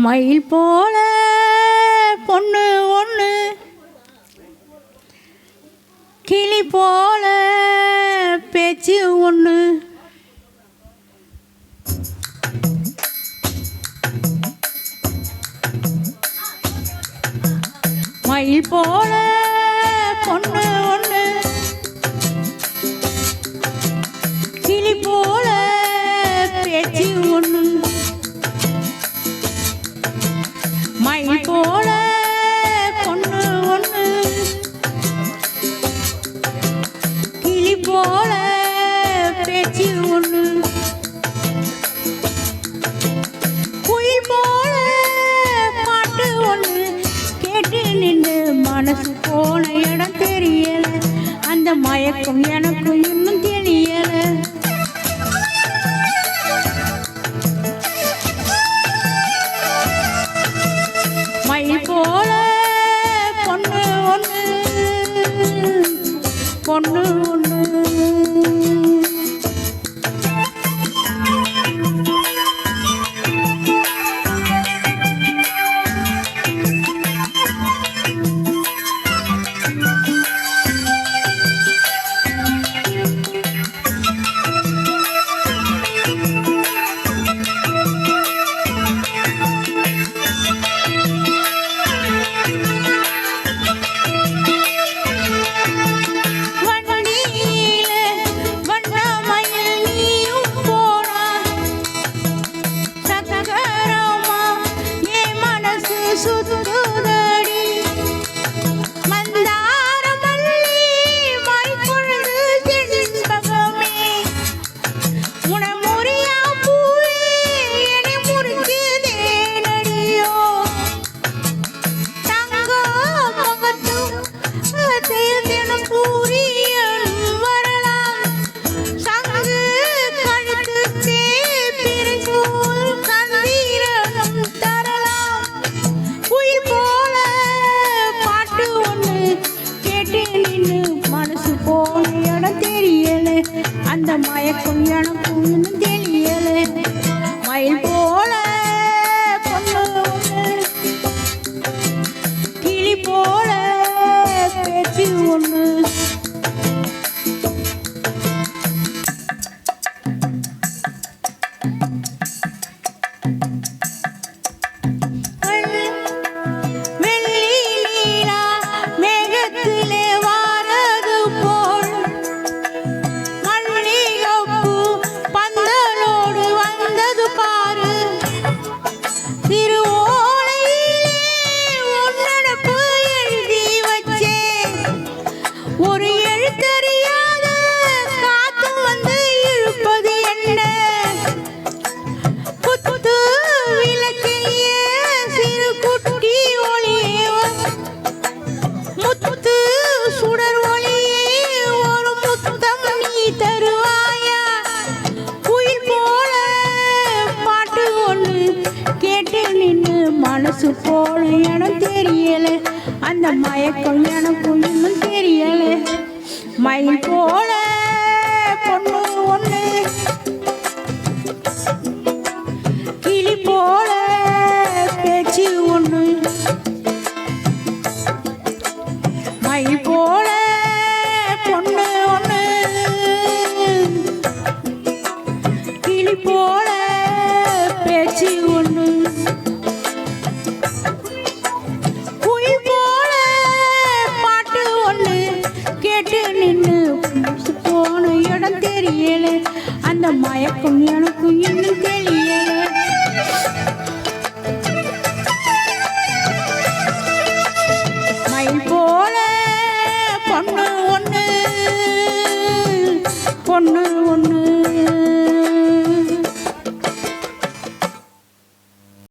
மயில் போல பொண்ணு ஒன்று, கிளி போல பேச்சு ஒன்று, மயில் போல பொண்ணு ஒன்று, கிளி போல பேச்சு ஒன்று, மயில் போல பொண்ணு ஒன்று, கிளி போல பேச்சு ஒன்று, குயில் போல பாட்டு ஒன்று கேட்டு நின்று மனசு போன இடம் தெரியல, அந்த மயக்கம் எனக்கு இன்னும் தெரியல. மயில் போல பொண்ணு ஒன்று, பொண்ணு ஒன்று. அந்த மயக்கம் எனக்கும் இன்னும் தெரியல. மயில் போல பொண்ணு ஒன்று, கிளி போல பேச்சு ஒன்று, மனசு போல எனக்கு தெரியல, அந்த மயக்கம் எனக்கும் இன்னும் தெரியல. மயில் போல பொண்ணு ஒன்று, கிளி போல பேச்சு ஒன்று, மயில் போல பொண்ணு ஒன்று, கிளி போல பேச்சு ஒன்று, போன இடம் தெரியல, அந்த மயக்கம் எனக்கு இன்னும் தெரியல.